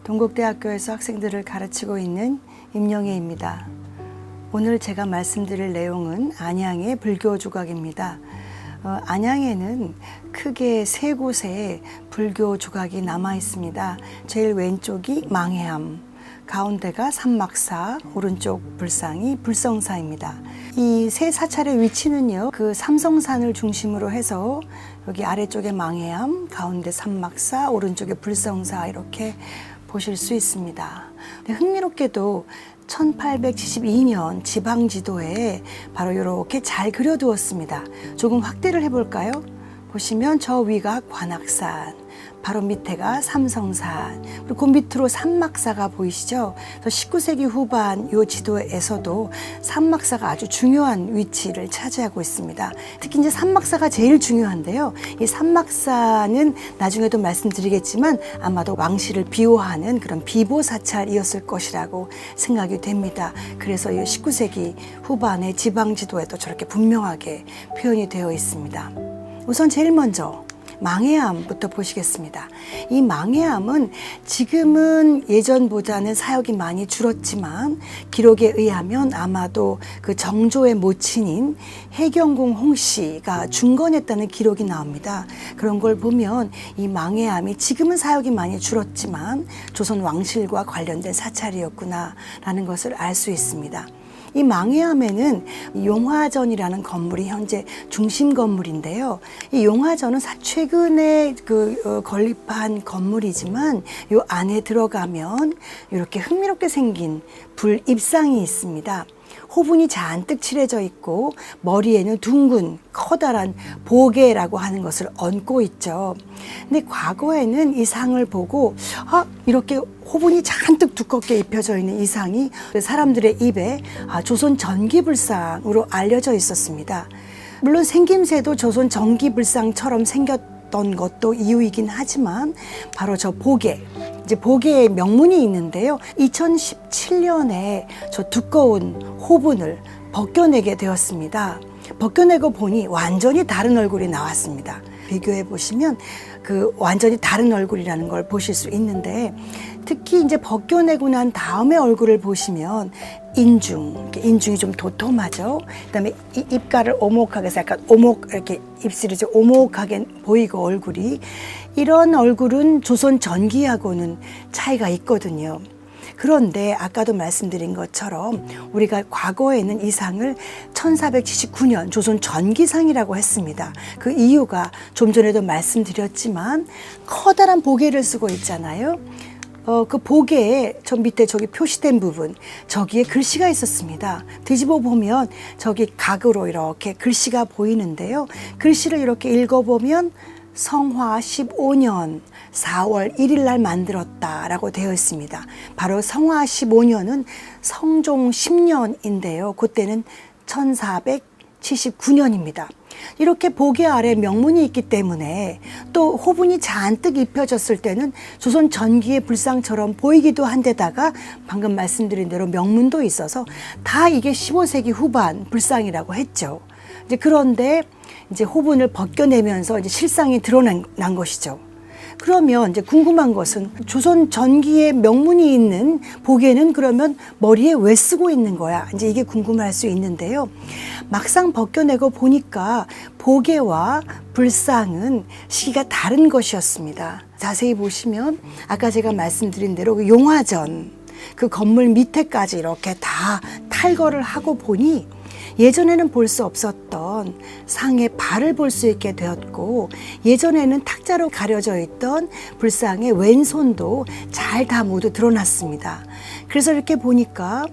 동국대학교에서 학생들을 가르치고 있는 임영애입니다. 오늘 제가 말씀드릴 내용은 안양의 불교 조각입니다. 안양에는 크게 세 곳에 불교 조각이 남아 있습니다. 제일 왼쪽이 망해암, 가운데가 삼막사, 오른쪽 불상이 불성사입니다. 이 세 사찰의 위치는요, 그 삼성산을 중심으로 해서 여기 아래쪽에 망해암, 가운데 삼막사, 오른쪽에 불성사 이렇게 보실 수 있습니다. 흥미롭게도 1872년 지방지도에 바로 이렇게 잘 그려두었습니다. 조금 확대를 해볼까요? 보시면 저 위가 관악산, 바로 밑에가 삼성산, 그리고 그 밑으로 삼막사가 보이시죠? 19세기 후반 이 지도에서도 삼막사가 아주 중요한 위치를 차지하고 있습니다. 특히 이제 삼막사가 제일 중요한데요. 이 삼막사는 나중에도 말씀드리겠지만 아마도 왕실을 비호하는 그런 비보사찰이었을 것이라고 생각이 됩니다. 그래서 이 19세기 후반의 지방지도에도 저렇게 분명하게 표현이 되어 있습니다. 우선 제일 먼저 망해암부터 보시겠습니다. 이 망해암은 지금은 예전보다는 사역이 많이 줄었지만 기록에 의하면 아마도 그 정조의 모친인 해경궁 홍씨가 중건했다는 기록이 나옵니다. 그런 걸 보면 이 망해암이 지금은 사역이 많이 줄었지만 조선 왕실과 관련된 사찰이었구나라는 것을 알 수 있습니다. 이 망해암에는 용화전이라는 건물이 현재 중심 건물인데요. 이 용화전은 최근에 건립한 건물이지만 이 안에 들어가면 이렇게 흥미롭게 생긴 불입상이 있습니다. 호분이 잔뜩 칠해져 있고 머리에는 둥근 커다란 보게라고 하는 것을 얹고 있죠. 근데 과거에는 이 상을 보고 이렇게 호분이 잔뜩 두껍게 입혀져 있는 이 상이 사람들의 입에 조선 전기불상으로 알려져 있었습니다. 물론 생김새도 조선 전기불상처럼 생겼던 것도 이유이긴 하지만 바로 저 보게, 이제 보게의 명문이 있는데요. 2017년에 저 두꺼운 호분을 벗겨내게 되었습니다. 벗겨내고 보니 완전히 다른 얼굴이 나왔습니다. 비교해 보시면 그 완전히 다른 얼굴이라는 걸 보실 수 있는데, 특히 이제 벗겨내고 난 다음에 얼굴을 보시면 인중이 좀 도톰하죠. 그다음에 입가를 오목하게 해서 약간 이렇게 입술이 좀 오목하게 보이고 얼굴이, 이런 얼굴은 조선 전기하고는 차이가 있거든요. 그런데 아까도 말씀드린 것처럼 우리가 과거에는 이 상을 1479년 조선 전기상이라고 했습니다. 그 이유가 좀 전에도 말씀드렸지만 커다란 보게를 쓰고 있잖아요. 그 보게에 저 밑에 저기 표시된 부분, 저기에 글씨가 있었습니다. 뒤집어 보면 저기 각으로 이렇게 글씨가 보이는데요. 글씨를 이렇게 읽어보면 성화 15년 4월 1일 날 만들었다라고 되어 있습니다. 바로 성화 15년은 성종 10년인데요. 그때는 1479년입니다. 이렇게 보게 아래 명문이 있기 때문에 또 호분이 잔뜩 입혀졌을 때는 조선 전기의 불상처럼 보이기도 한데다가 방금 말씀드린 대로 명문도 있어서 다 이게 15세기 후반 불상이라고 했죠. 이제 그런데 이제 호분을 벗겨내면서 이제 실상이 드러난 것이죠. 그러면 이제 궁금한 것은 조선 전기의 명문이 있는 보게는 그러면 머리에 왜 쓰고 있는 거야? 이제 이게 궁금할 수 있는데요. 막상 벗겨내고 보니까 보게와 불상은 시기가 다른 것이었습니다. 자세히 보시면 아까 제가 말씀드린 대로 그 용화전, 그 건물 밑에까지 이렇게 다 탈거를 하고 보니 예전에는 볼 수 없었던 상의 발을 볼 수 있게 되었고, 예전에는 탁자로 가려져 있던 불상의 왼손도 잘 다 모두 드러났습니다. 그래서 이렇게 보니까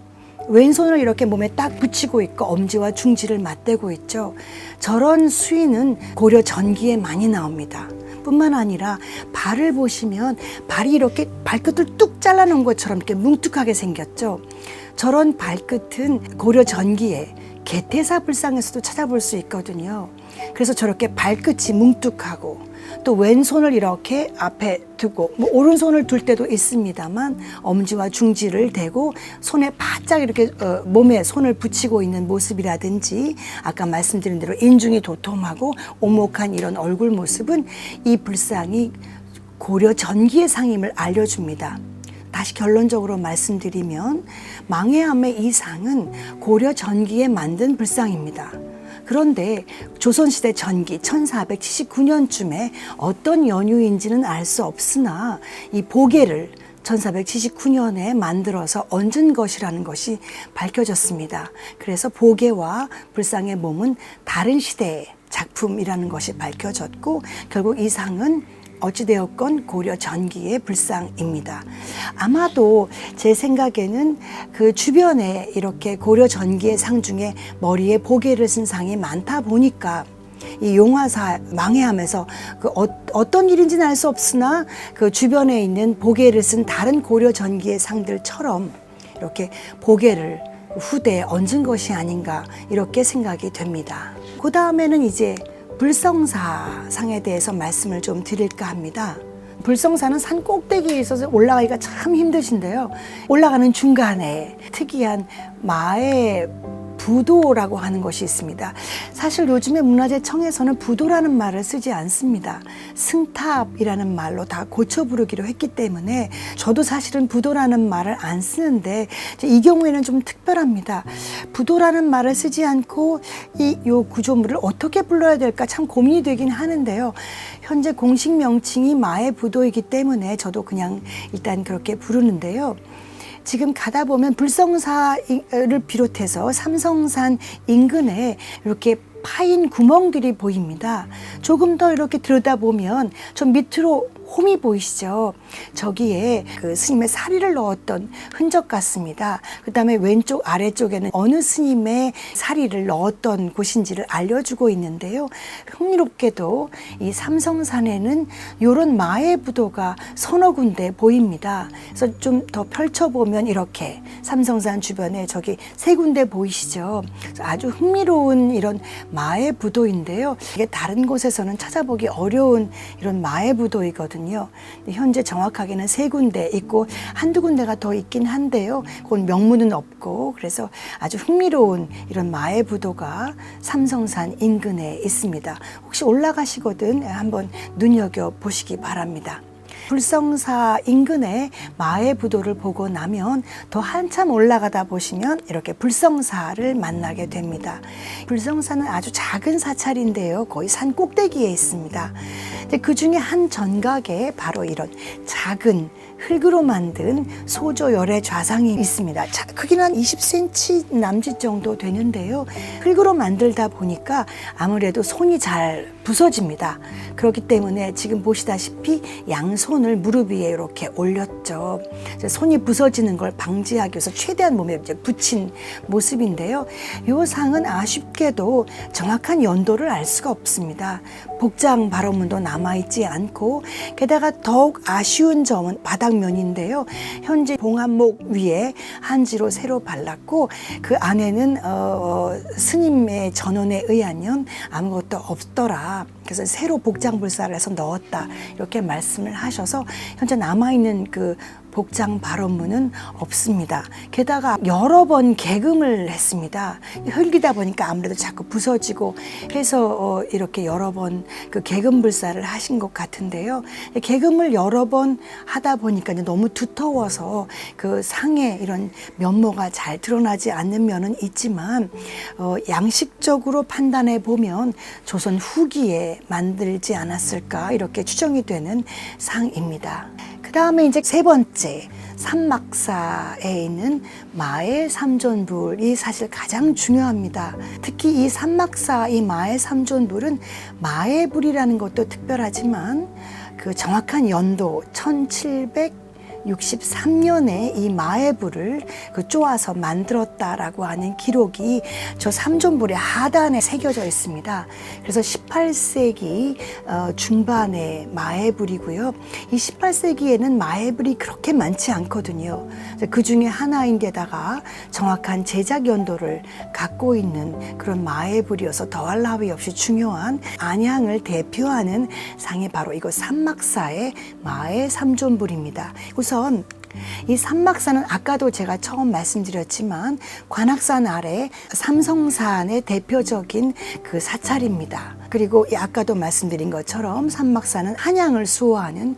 왼손을 이렇게 몸에 딱 붙이고 있고 엄지와 중지를 맞대고 있죠. 저런 수위는 고려 전기에 많이 나옵니다. 뿐만 아니라 발을 보시면 발이 이렇게 발끝을 뚝 잘라놓은 것처럼 이렇게 뭉툭하게 생겼죠. 저런 발끝은 고려 전기에 개태사 불상에서도 찾아볼 수 있거든요. 그래서 저렇게 발끝이 뭉툭하고 또 왼손을 이렇게 앞에 두고 오른손을 둘 때도 있습니다만 엄지와 중지를 대고 손에 바짝 이렇게 몸에 손을 붙이고 있는 모습이라든지 아까 말씀드린 대로 인중이 도톰하고 오목한 이런 얼굴 모습은 이 불상이 고려 전기의 상임을 알려줍니다. 다시 결론적으로 말씀드리면 망해암의 이 상은 고려 전기에 만든 불상입니다. 그런데 조선시대 전기 1479년쯤에 어떤 연유인지는 알 수 없으나 이 보게를 1479년에 만들어서 얹은 것이라는 것이 밝혀졌습니다. 그래서 보게와 불상의 몸은 다른 시대의 작품이라는 것이 밝혀졌고 결국 이 상은 어찌되었건 고려 전기의 불상입니다. 아마도 제 생각에는 그 주변에 이렇게 고려 전기의 상 중에 머리에 보게를 쓴 상이 많다 보니까 이 용화사 망해하면서 그 어떤 일인지는 알 수 없으나 그 주변에 있는 보게를 쓴 다른 고려 전기의 상들처럼 이렇게 보게를 후대에 얹은 것이 아닌가 이렇게 생각이 됩니다. 그 다음에는 이제 불성사상에 대해서 말씀을 좀 드릴까 합니다. 불성사는 산 꼭대기에 있어서 올라가기가 참 힘드신데요. 올라가는 중간에 특이한 마의 부도라고 하는 것이 있습니다. 사실 요즘에 문화재청에서는 부도라는 말을 쓰지 않습니다. 승탑이라는 말로 다 고쳐 부르기로 했기 때문에 저도 사실은 부도라는 말을 안 쓰는데 이 경우에는 좀 특별합니다. 부도라는 말을 쓰지 않고 요 구조물을 어떻게 불러야 될까 참 고민이 되긴 하는데요. 현재 공식 명칭이 마의 부도이기 때문에 저도 그냥 일단 그렇게 부르는데요. 지금 가다 보면 불성사를 비롯해서 삼성산 인근에 이렇게 파인 구멍들이 보입니다. 조금 더 이렇게 들여다보면 좀 밑으로 홈이 보이시죠? 저기에 그 스님의 사리를 넣었던 흔적 같습니다. 그 다음에 왼쪽 아래쪽에는 어느 스님의 사리를 넣었던 곳인지를 알려주고 있는데요. 흥미롭게도 이 삼성산에는 이런 마의 부도가 서너 군데 보입니다. 그래서 좀 더 펼쳐보면 이렇게 삼성산 주변에 저기 세 군데 보이시죠? 아주 흥미로운 이런 마의 부도인데요. 이게 다른 곳에서는 찾아보기 어려운 이런 마의 부도이거든요. 현재 정확하게는 세 군데 있고 한두 군데가 더 있긴 한데요. 그건 명문은 없고 그래서 아주 흥미로운 이런 마의 부도가 삼성산 인근에 있습니다. 혹시 올라가시거든 한번 눈여겨보시기 바랍니다. 불성사 인근에 마의 부도를 보고 나면 더 한참 올라가다 보시면 이렇게 불성사를 만나게 됩니다. 불성사는 아주 작은 사찰인데요. 거의 산 꼭대기에 있습니다. 그 중에 한 전각에 바로 이런 작은 흙으로 만든 소조 열의 좌상이 있습니다. 크기는 한 20cm 남짓 정도 되는데요. 흙으로 만들다 보니까 아무래도 손이 잘 부서집니다. 그렇기 때문에 지금 보시다시피 양손을 무릎 위에 이렇게 올렸죠. 손이 부서지는 걸 방지하기 위해서 최대한 몸에 붙인 모습인데요. 이 상은 아쉽게도 정확한 연도를 알 수가 없습니다. 복장 발원문도 남아있지 않고 게다가 더욱 아쉬운 점은 바닥면인데요. 현재 봉합목 위에 한지로 새로 발랐고 그 안에는 스님의 전원에 의하면 아무것도 없더라. 그래서 새로 복장불사를 해서 넣었다 이렇게 말씀을 하셔서 현재 남아있는 그 복장 발원문은 없습니다. 게다가 여러 번 개금을 했습니다. 흙이다 보니까 아무래도 자꾸 부서지고 해서 이렇게 여러 번 그 개금불사를 하신 것 같은데요. 개금을 여러 번 하다 보니까 너무 두터워서 그 상에 이런 면모가 잘 드러나지 않는 면은 있지만 양식적으로 판단해 보면 조선 후기에 만들지 않았을까 이렇게 추정이 되는 상입니다. 그 다음에 이제 세 번째 삼막사에 있는 마의 삼존불이 사실 가장 중요합니다. 특히 이 삼막사 이 마의 삼존불은 마의 불이라는 것도 특별하지만 그 정확한 연도 1763년에 이 마의 불을 그 쪼아서 만들었다라고 하는 기록이 저 삼존불의 하단에 새겨져 있습니다. 그래서 18세기 중반의 마의 불이고요. 이 18세기에는 마의 불이 그렇게 많지 않거든요. 그 중에 하나인 데다가 정확한 제작 연도를 갖고 있는 그런 마의 불이어서 더할 나위 없이 중요한 안양을 대표하는 상이 바로 이거 삼막사의 마의 삼존불입니다. 우선 이 삼막사는 아까도 제가 처음 말씀드렸지만 관악산 아래 삼성산의 대표적인 그 사찰입니다. 그리고 아까도 말씀드린 것처럼 삼막사는 한양을 수호하는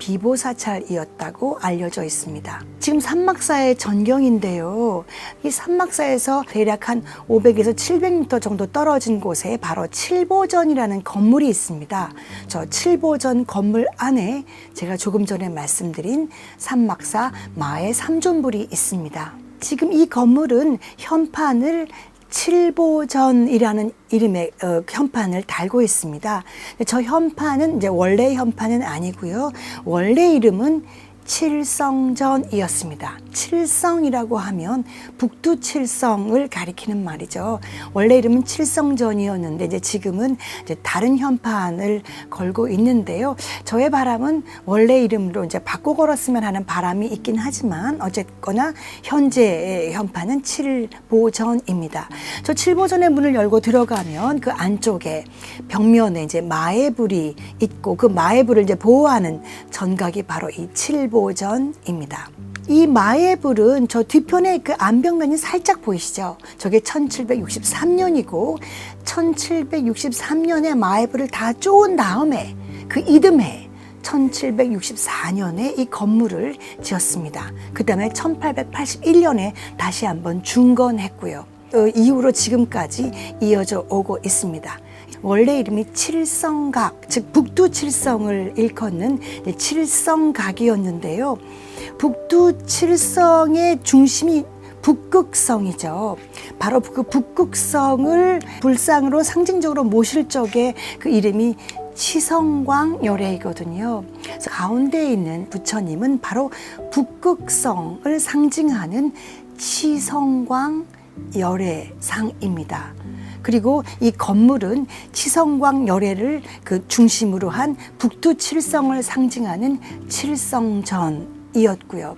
비보사찰이었다고 알려져 있습니다. 지금 산막사의 전경인데요. 이 산막사에서 대략 한 500에서 700m 정도 떨어진 곳에 바로 칠보전이라는 건물이 있습니다. 저 칠보전 건물 안에 제가 조금 전에 말씀드린 산막사 마의 삼존불이 있습니다. 지금 이 건물은 현판을 칠보전이라는 이름의 현판을 달고 있습니다. 저 현판은 이제 원래 현판은 아니고요. 원래 이름은 칠성전이었습니다. 칠성이라고 하면 북두칠성을 가리키는 말이죠. 원래 이름은 칠성전이었는데 이제 지금은 이제 다른 현판을 걸고 있는데요. 저의 바람은 원래 이름으로 이제 바꿔 걸었으면 하는 바람이 있긴 하지만 어쨌거나 현재의 현판은 칠보전입니다. 저 칠보전의 문을 열고 들어가면 그 안쪽에 벽면에 이제 마애불이 있고 그 마애불을 이제 보호하는 전각이 바로 이 칠보전입니다. 이 마애불은 저 뒤편에 그 안벽면이 살짝 보이시죠? 저게 1763년이고 1763년에 마애불을 다 쪼은 다음에 그 이듬해 1764년에 이 건물을 지었습니다. 그 다음에 1881년에 다시 한번 중건했고요. 이후로 지금까지 이어져 오고 있습니다. 원래 이름이 칠성각, 즉 북두칠성을 일컫는 칠성각이었는데요. 북두칠성의 중심이 북극성이죠. 바로 그 북극성을 불상으로 상징적으로 모실 적에 그 이름이 치성광열애이거든요. 그래서 가운데 있는 부처님은 바로 북극성을 상징하는 치성광열애상입니다. 그리고 이 건물은 치성광열애를 그 중심으로 한 북두칠성을 상징하는 칠성전이었고요.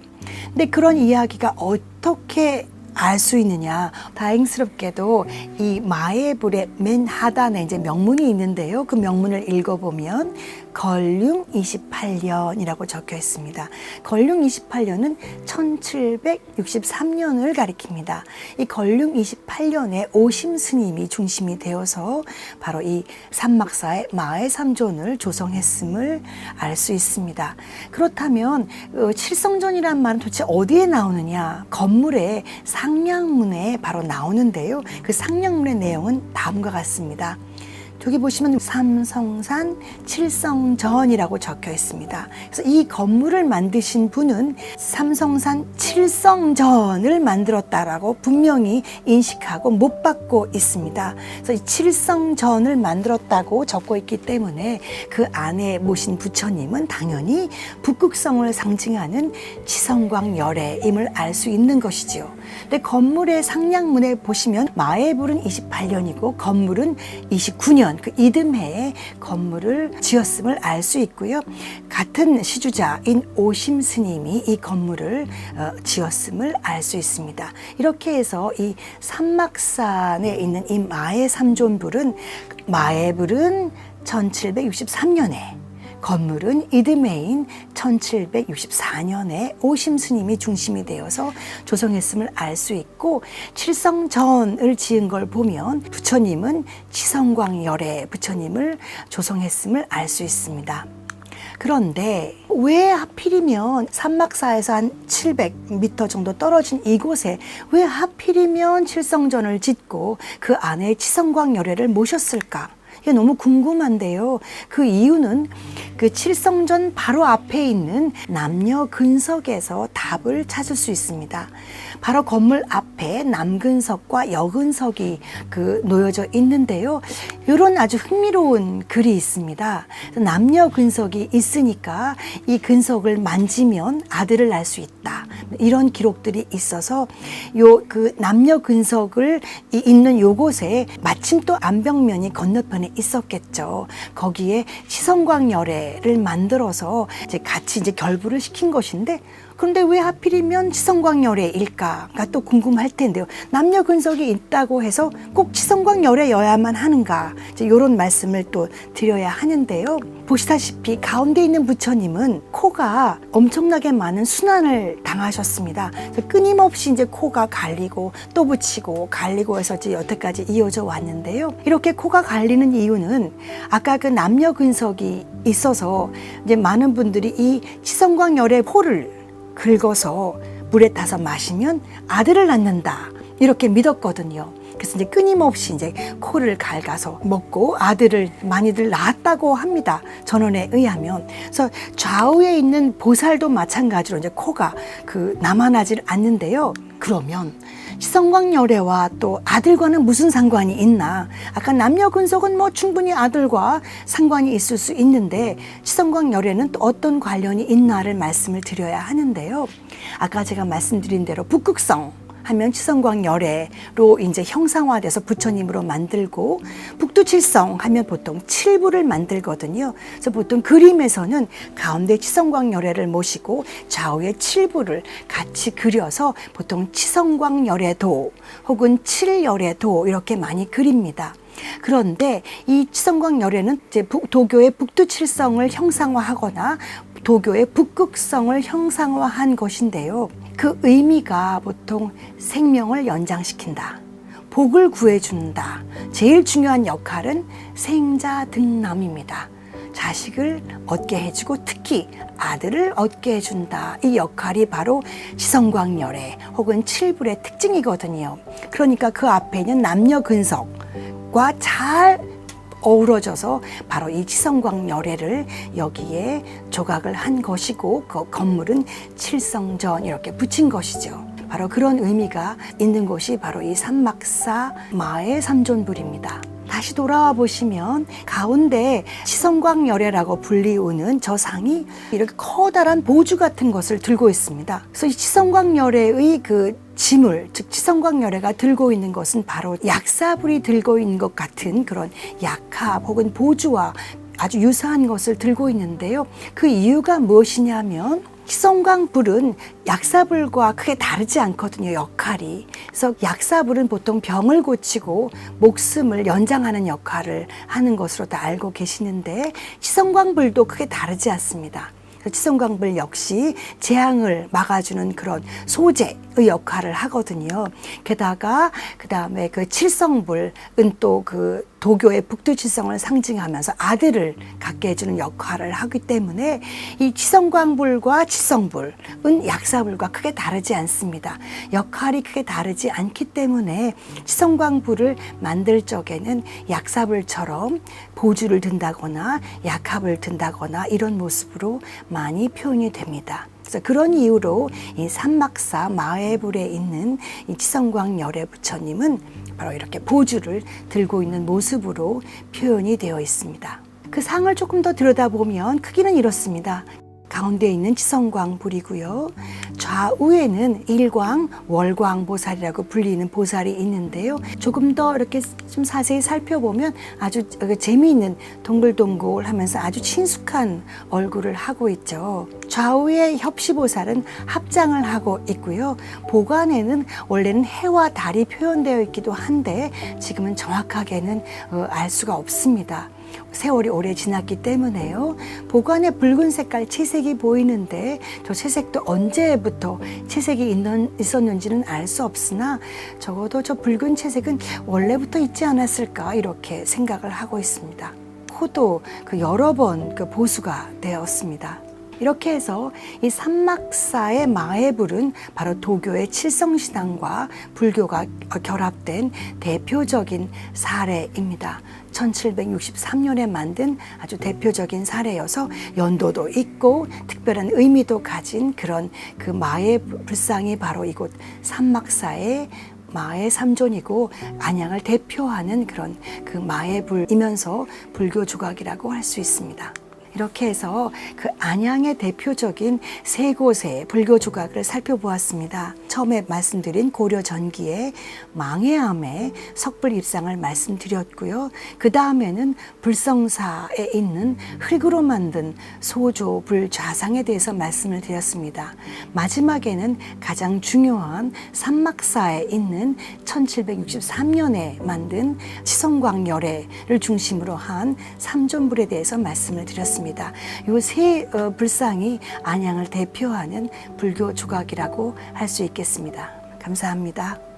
근데 그런 이야기가 어떻게 알 수 있느냐? 다행스럽게도 이 마애불의 맨 하단에 이제 명문이 있는데요. 그 명문을 읽어보면 걸륭 28년이라고 적혀 있습니다. 걸륭 28년은 1763년을 가리킵니다. 이 걸륭 28년에 오심 스님이 중심이 되어서 바로 이 산막사의 마의 삼존을 조성했음을 알 수 있습니다. 그렇다면 칠성전이란 말은 도대체 어디에 나오느냐? 건물의 상량문에 바로 나오는데요. 그 상량문의 내용은 다음과 같습니다. 여기 보시면 삼성산 칠성전이라고 적혀 있습니다. 그래서 이 건물을 만드신 분은 삼성산 칠성전을 만들었다라고 분명히 인식하고 못 받고 있습니다. 그래서 이 칠성전을 만들었다고 적고 있기 때문에 그 안에 모신 부처님은 당연히 북극성을 상징하는 치성광열애임을 알 수 있는 것이지요. 근데 건물의 상량문에 보시면 마애불은 28년이고 건물은 29년 그 이듬해에 건물을 지었음을 알 수 있고요. 같은 시주자인 오심 스님이 이 건물을 지었음을 알 수 있습니다. 이렇게 해서 이 산막산에 있는 이 마애 삼존불은 마애불은 1763년에 건물은 이듬해인 1764년에 오심 스님이 중심이 되어서 조성했음을 알 수 있고 칠성전을 지은 걸 보면 부처님은 치성광열애 부처님을 조성했음을 알 수 있습니다. 그런데 왜 하필이면 산막사에서 한 700m 정도 떨어진 이곳에 왜 하필이면 칠성전을 짓고 그 안에 치성광열애를 모셨을까? 이게 너무 궁금한데요. 그 이유는 그 칠성전 바로 앞에 있는 남녀근석에서 답을 찾을 수 있습니다. 바로 건물 앞에 남근석과 여근석이 놓여져 있는데요. 이런 아주 흥미로운 글이 있습니다. 남녀근석이 있으니까 이 근석을 만지면 아들을 낳을 수 있다. 이런 기록들이 있어서 그 남녀근석을 있는 요곳에 마침 또 안벽면이 건너편에 있었겠죠. 거기에 치성광열애를 만들어서 이제 같이 결부를 시킨 것인데 그런데 왜 하필이면 치성광열애일까가 또 궁금할 텐데요. 남녀 근석이 있다고 해서 꼭 치성광열애여야만 하는가? 이런 말씀을 또 드려야 하는데요. 보시다시피 가운데 있는 부처님은 코가 엄청나게 많은 순환을 당하셨습니다. 끊임없이 이제 코가 갈리고 또 붙이고 갈리고 해서 이제 여태까지 이어져 왔는데요. 이렇게 코가 갈리는 이유는 아까 그 남녀 근석이 있어서 이제 많은 분들이 이 치성광열애 코를 긁어서 물에 타서 마시면 아들을 낳는다 이렇게 믿었거든요. 그래서 이제 끊임없이 이제 코를 갉아서 먹고 아들을 많이들 낳았다고 합니다. 전원에 의하면. 그래서 좌우에 있는 보살도 마찬가지로 이제 코가 남아나질 않는데요. 그러면 치성광열애와 또 아들과는 무슨 상관이 있나? 아까 남녀 근석은 뭐 충분히 아들과 상관이 있을 수 있는데 치성광열애는 또 어떤 관련이 있나를 말씀을 드려야 하는데요. 아까 제가 말씀드린 대로 북극성 하면 치성광열애로 이제 형상화돼서 부처님으로 만들고, 북두칠성 하면 보통 칠부를 만들거든요. 그래서 보통 그림에서는 가운데 치성광열애를 모시고 좌우에 칠부를 같이 그려서 보통 치성광열애도 혹은 칠열애도 이렇게 많이 그립니다. 그런데 이 치성광열애는 이제 도교의 북두칠성을 형상화하거나 도교의 북극성을 형상화한 것인데요. 그 의미가 보통 생명을 연장시킨다, 복을 구해준다. 제일 중요한 역할은 생자등남입니다. 자식을 얻게 해주고 특히 아들을 얻게 해준다. 이 역할이 바로 치성광열애 혹은 칠불의 특징이거든요. 그러니까 그 앞에 있는 남녀 근석과 잘 어우러져서 바로 이 치성광열애를 여기에 조각을 한 것이고, 그 건물은 칠성전 이렇게 붙인 것이죠. 바로 그런 의미가 있는 곳이 바로 이 삼막사 마의 삼존불입니다. 다시 돌아와 보시면 가운데 치성광열애라고 불리우는 저 상이 이렇게 커다란 보주 같은 것을 들고 있습니다. 그래서 이 치성광열애의 지물, 즉 치성광열애가 들고 있는 것은 바로 약사불이 들고 있는 것 같은 그런 약합 혹은 보주와 아주 유사한 것을 들고 있는데요. 그 이유가 무엇이냐면 치성광불은 약사불과 크게 다르지 않거든요, 역할이. 그래서 약사불은 보통 병을 고치고 목숨을 연장하는 역할을 하는 것으로 다 알고 계시는데 치성광불도 크게 다르지 않습니다. 치성광불 역시 재앙을 막아주는 그런 소재의 역할을 하거든요. 게다가 그 다음에 그 칠성불은 또 도교의 북두칠성을 상징하면서 아들을 갖게 해주는 역할을 하기 때문에 이 치성광불과 칠성불은 약사불과 크게 다르지 않습니다. 역할이 크게 다르지 않기 때문에 치성광불을 만들 적에는 약사불처럼 보주를 든다거나 약합을 든다거나 이런 모습으로 많이 표현이 됩니다. 그래서 그런 이유로 이 삼막사 마애불에 있는 이 치성광열애 부처님은 바로 이렇게 보주를 들고 있는 모습으로 표현이 되어 있습니다. 그 상을 조금 더 들여다보면 크기는 이렇습니다. 가운데 있는 치성광불이고요. 좌우에는 일광, 월광 보살이라고 불리는 보살이 있는데요. 조금 더 이렇게 좀 자세히 살펴보면 아주 재미있는 동글동글하면서 아주 친숙한 얼굴을 하고 있죠. 좌우의 협시보살은 합장을 하고 있고요. 보관에는 원래는 해와 달이 표현되어 있기도 한데 지금은 정확하게는 알 수가 없습니다. 세월이 오래 지났기 때문에요. 보관에 붉은 색깔 채색이 보이는데 저 채색도 언제부터 채색이 있었는지는 알 수 없으나 적어도 저 붉은 채색은 원래부터 있지 않았을까 이렇게 생각을 하고 있습니다. 코도 여러 번 보수가 되었습니다. 이렇게 해서 이 삼막사의 마애불은 바로 도교의 칠성신앙과 불교가 결합된 대표적인 사례입니다. 1763년에 만든 아주 대표적인 사례여서 연도도 있고 특별한 의미도 가진 그런 그 마애불상이 바로 이곳 삼막사의 마의 삼존이고 안양을 대표하는 그런 그 마애불이면서 불교 조각이라고 할 수 있습니다. 이렇게 해서 그 안양의 대표적인 세 곳의 불교 조각을 살펴보았습니다. 처음에 말씀드린 고려 전기의 망해암의 석불 입상을 말씀드렸고요. 그 다음에는 불성사에 있는 흙으로 만든 소조불 좌상에 대해서 말씀을 드렸습니다. 마지막에는 가장 중요한 산막사에 있는 1763년에 만든 치성광열애를 중심으로 한 삼존불에 대해서 말씀을 드렸습니다. 이 세 불상이 안양을 대표하는 불교 조각이라고 할 수 있겠습니다. 감사합니다.